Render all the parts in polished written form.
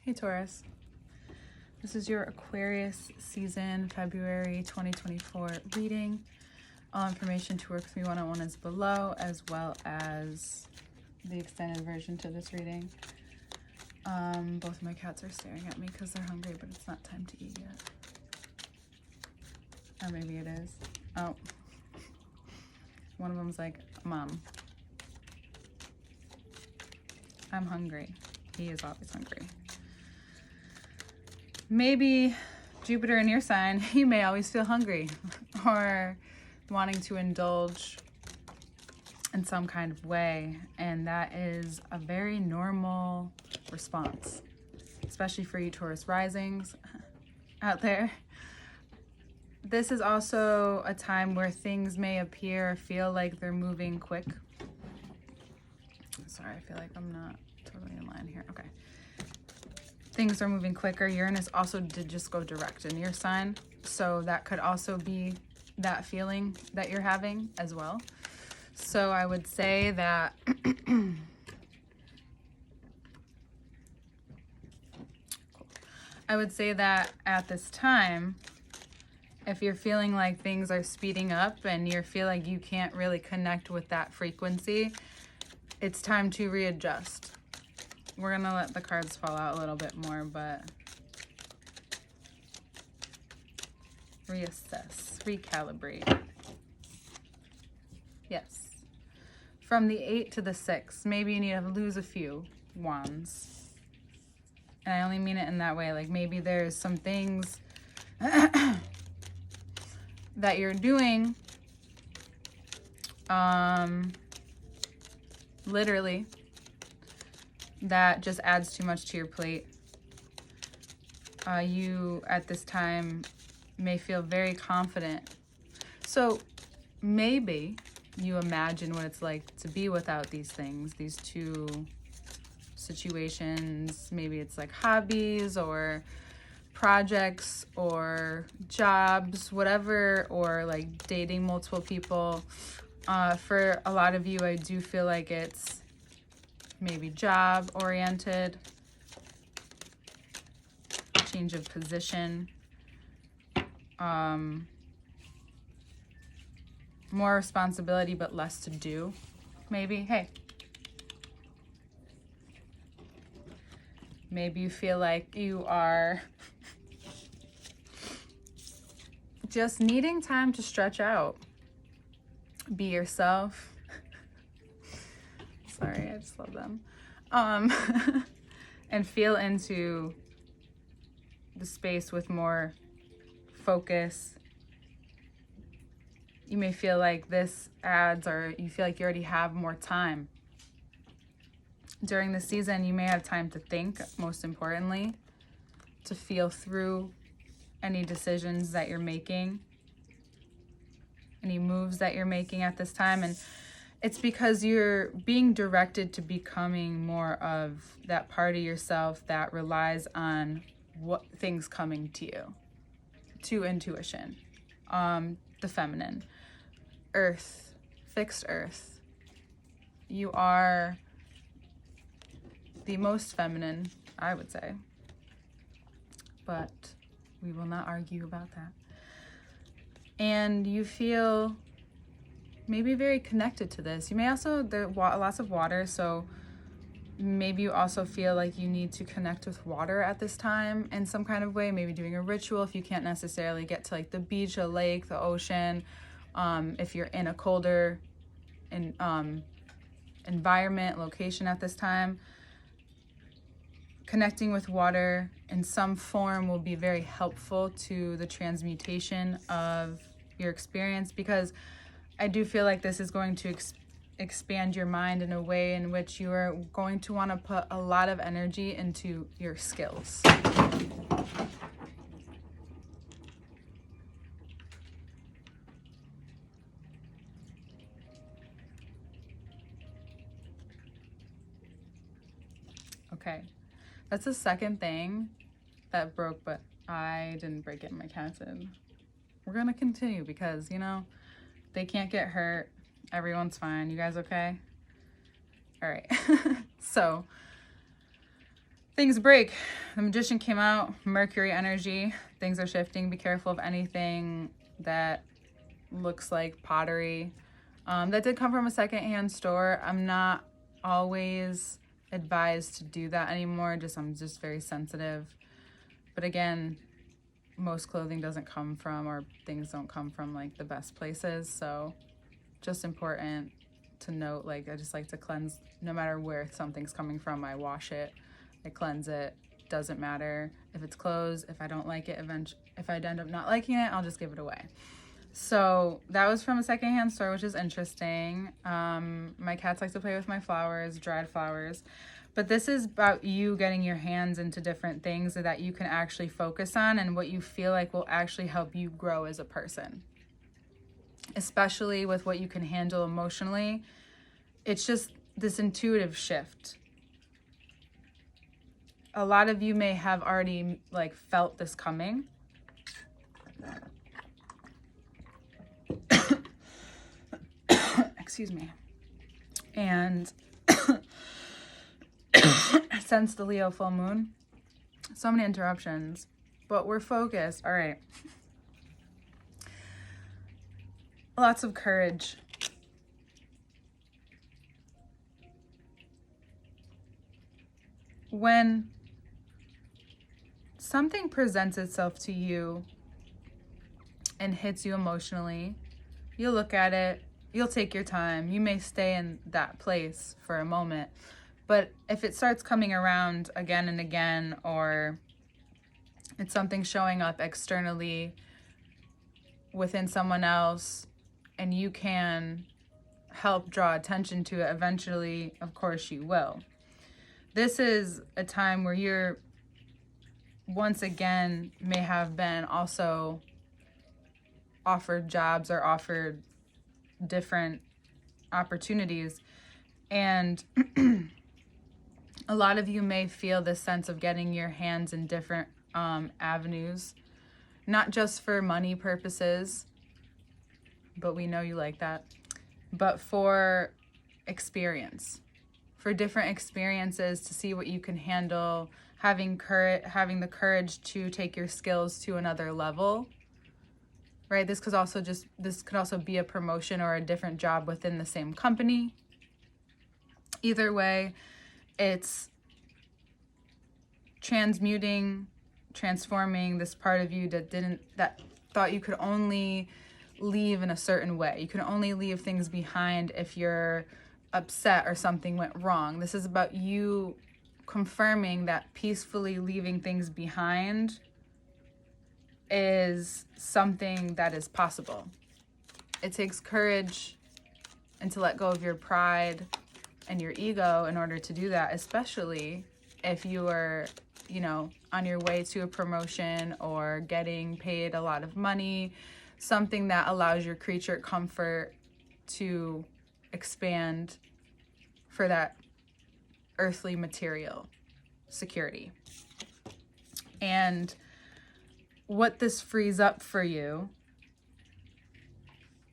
Hey Taurus, this is your Aquarius season, February 2024 reading. All information to work with me one-on-one is below, as well as the extended version to this reading. Both of my cats are staring at me because they're hungry, but it's not time to eat yet. Or maybe it is. Oh. One of them's like, Mom, I'm hungry. He is always hungry. Maybe Jupiter in your sign, you may always feel hungry or wanting to indulge in some kind of way, and that is a very normal response, especially for you Taurus risings out there. This is also a time where things may appear or feel like they're moving quick. Sorry, I feel like I'm not totally in line here. Okay. Things are moving quicker. Uranus also did just go direct in your sign, so that could also be that feeling that you're having as well. So I would say that at this time, if you're feeling like things are speeding up and you feel like you can't really connect with that frequency, it's time to readjust. We're going to let the cards fall out a little bit more, but reassess, recalibrate. Yes. From the 8 to the 6, maybe you need to lose a few wands. And I only mean it in that way. Like maybe there's some things that you're doing, literally, that just adds too much to your plate. You at this time may feel very confident. So maybe you imagine what it's like to be without these things, these two situations. Maybe it's like hobbies or projects or jobs, whatever, or like dating multiple people. For a lot of you, I do feel like it's maybe job oriented, change of position, more responsibility but less to do, maybe. Hey, maybe you feel like you are just needing time to stretch out, be yourself. Sorry, I just love them. And feel into the space with more focus. You may feel like this adds, or you feel like you already have more time. During the season, you may have time to think, most importantly, to feel through any decisions that you're making, any moves that you're making at this time. And it's because you're being directed to becoming more of that part of yourself that relies on what things coming to you, to intuition, the feminine, earth, fixed earth. You are the most feminine, I would say, but we will not argue about that. And you feel maybe very connected to this. You may also, there are lots of water, so maybe you also feel like you need to connect with water at this time in some kind of way, maybe doing a ritual if you can't necessarily get to like the beach, a lake, the ocean. If you're in a colder environment, location at this time, connecting with water in some form will be very helpful to the transmutation of your experience, because I do feel like this is going to expand your mind in a way in which you are going to want to put a lot of energy into your skills. Okay, that's the second thing that broke, but I didn't break it, my cat did. We're going to continue because, you know, they can't get hurt. Everyone's fine. You guys okay? All right. So things break. The Magician came out, Mercury energy. Things are shifting. Be careful of anything that looks like pottery. That did come from a secondhand store. I'm not always advised to do that anymore. I'm just very sensitive. But again, most clothing doesn't come from, or things don't come from like the best places. So just important to note, like I just like to cleanse no matter where something's coming from. I wash it, I cleanse it. Doesn't matter if it's clothes. If I don't like it, if I end up not liking it, I'll just give it away. So that was from a secondhand store, which is interesting. My cats like to play with my flowers, dried flowers. But this is about you getting your hands into different things that you can actually focus on and what you feel like will actually help you grow as a person. Especially with what you can handle emotionally. It's just this intuitive shift. A lot of you may have already like felt this coming. Excuse me. And since the Leo full moon, so many interruptions, but we're focused. All right. Lots of courage. When something presents itself to you and hits you emotionally, you'll look at it, you'll take your time. You may stay in that place for a moment. But if it starts coming around again and again, or it's something showing up externally within someone else, and you can help draw attention to it, eventually, of course, you will. This is a time where you're, once again, may have been also offered jobs or offered different opportunities. And a lot of you may feel this sense of getting your hands in different avenues, not just for money purposes, but we know you like that, but for experience, for different experiences, to see what you can handle, having the courage to take your skills to another level, right? This could also be a promotion or a different job within the same company. Either way, it's transforming this part of you that thought you could only leave in a certain way. You can only leave things behind if you're upset or something went wrong. This is about you confirming that peacefully leaving things behind is something that is possible. It takes courage and to let go of your pride and your ego in order to do that, especially if you are, on your way to a promotion or getting paid a lot of money, something that allows your creature comfort to expand for that earthly material security. And what this frees up for you,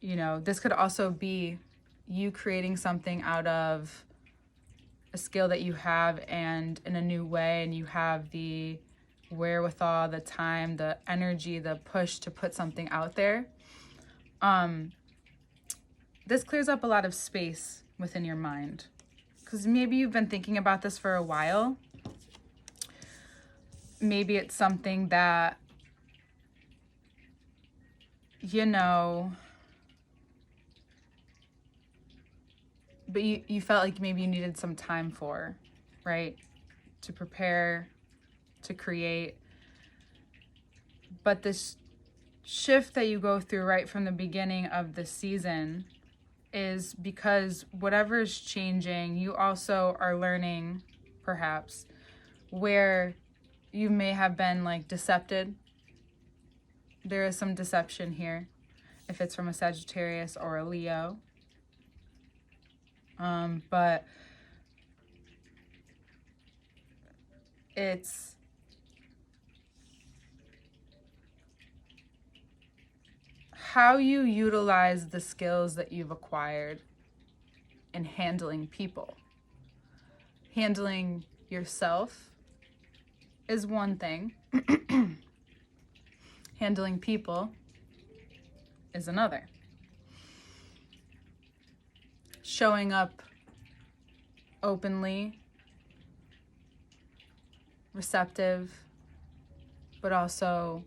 this could also be you creating something out of a skill that you have and in a new way, and you have the wherewithal, the time, the energy, the push to put something out there. This clears up a lot of space within your mind, because maybe you've been thinking about this for a while. Maybe it's something that, but you felt like maybe you needed some time for, right? To prepare, to create. But this shift that you go through right from the beginning of the season is because whatever is changing, you also are learning, perhaps, where you may have been like decepted. There is some deception here, if it's from a Sagittarius or a Leo. But it's how you utilize the skills that you've acquired in handling people, handling yourself, is one thing. Handling people is another. Showing up openly, receptive, but also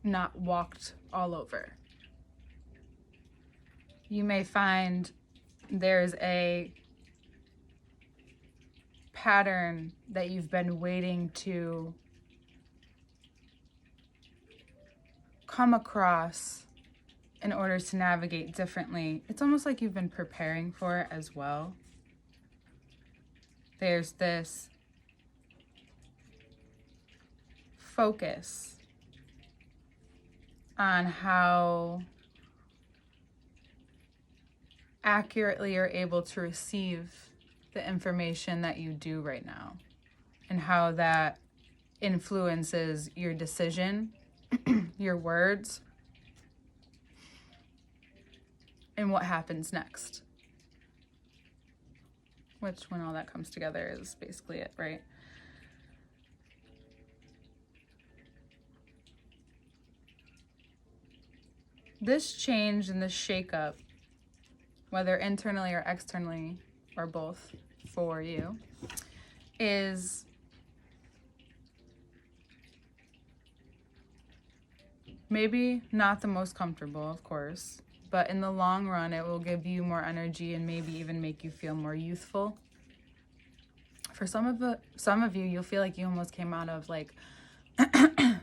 not walked all over. You may find there's a pattern that you've been waiting to come across in order to navigate differently. It's almost like you've been preparing for it as well. There's this focus on how accurately you're able to receive the information that you do right now, and how that influences your decision, your words, and what happens next. Which, when all that comes together, is basically it, right? This change and this shakeup, whether internally or externally, or both for you, is maybe not the most comfortable, of course, but in the long run, it will give you more energy and maybe even make you feel more youthful. For some of you, you'll feel like you almost came out of like a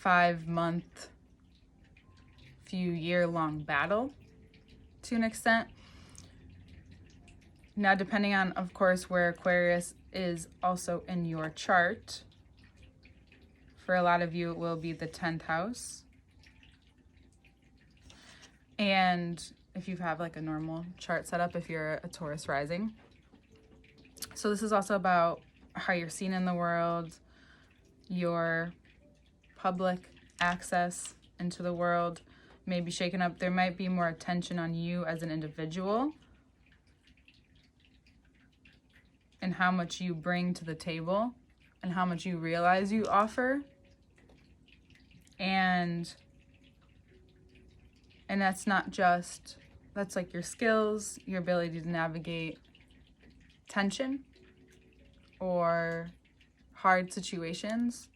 5-month, few year-long battle to an extent. Now, depending on, of course, where Aquarius is also in your chart, for a lot of you, it will be the 10th house. And if you have like a normal chart set up, if you're a Taurus rising. So this is also about how you're seen in the world, your public access into the world may be shaken up. There might be more attention on you as an individual and how much you bring to the table and how much you realize you offer. And that's not just, that's like your skills, your ability to navigate tension or hard situations,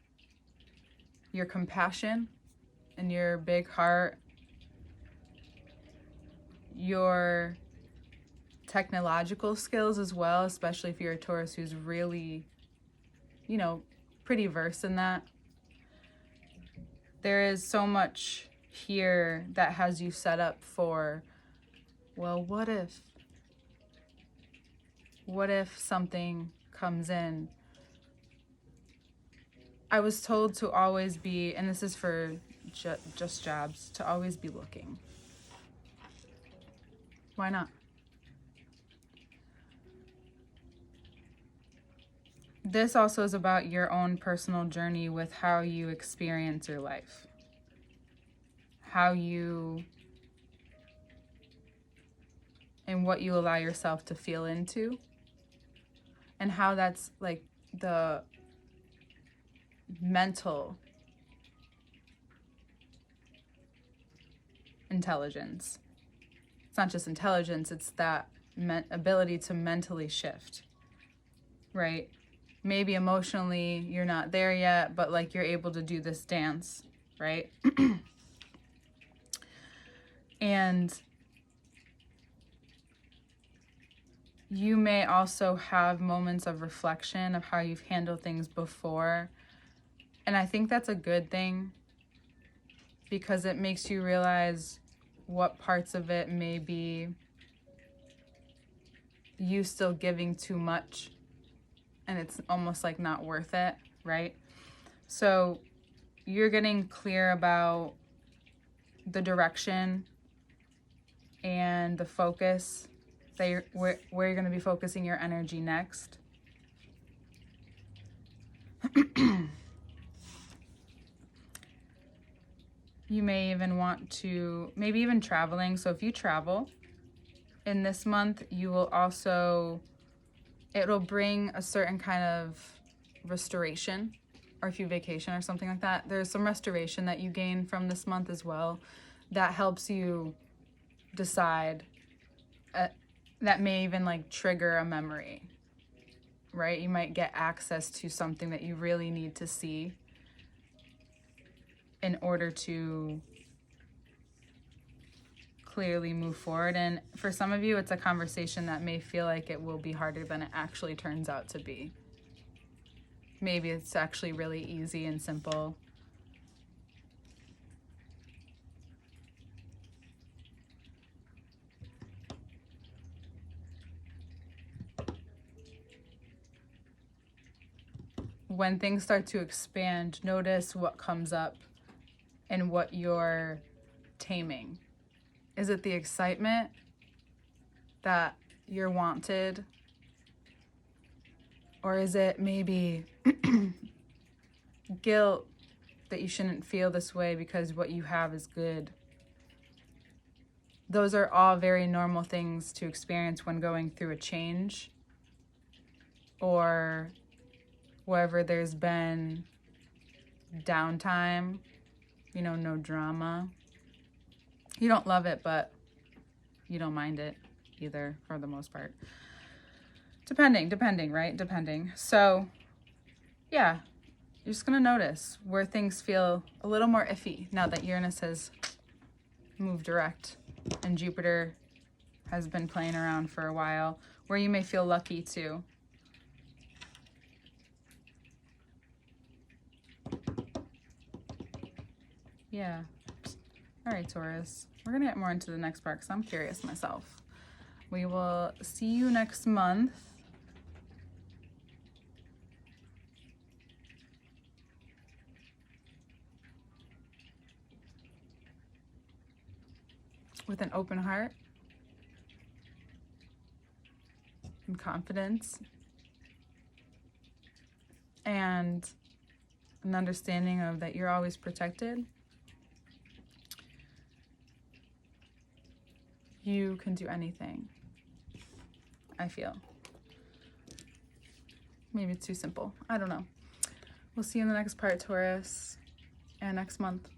your compassion and your big heart, your technological skills as well, especially if you're a Taurus who's really, pretty versed in that. There is so much here that has you set up for, well, what if something comes in? I was told to always be, and this is for just jobs, to always be looking. Why not? This also is about your own personal journey with how you experience your life. How you and what you allow yourself to feel into. And how that's like the mental intelligence. It's not just intelligence, it's that ability to mentally shift, right? Maybe emotionally you're not there yet, but like you're able to do this dance, right? And you may also have moments of reflection of how you've handled things before. And I think that's a good thing because it makes you realize what parts of it may be you still giving too much and it's almost like not worth it, right? So you're getting clear about the direction and the focus that where you're going to be focusing your energy next. You may even want to, maybe even traveling. So if you travel in this month, you will also it'll bring a certain kind of restoration, or if you vacation or something like that, there's some restoration that you gain from this month as well that helps you decide, that may even like trigger a memory, right? You might get access to something that you really need to see in order to clearly move forward. And for some of you, it's a conversation that may feel like it will be harder than it actually turns out to be. Maybe it's actually really easy and simple. When things start to expand, notice what comes up and what you're taming. Is it the excitement that you're wanted? Or is it maybe guilt that you shouldn't feel this way because what you have is good? Those are all very normal things to experience when going through a change, or wherever there's been downtime, no drama. You don't love it, but you don't mind it either, for the most part. Depending, right? Depending. So, yeah, you're just going to notice where things feel a little more iffy now that Uranus has moved direct and Jupiter has been playing around for a while, where you may feel lucky too. Yeah. All right, Taurus. We're going to get more into the next part because I'm curious myself. We will see you next month. With an open heart and confidence and an understanding of that you're always protected. You can do anything, I feel. Maybe it's too simple. I don't know. We'll see you in the next part, Taurus, and next month.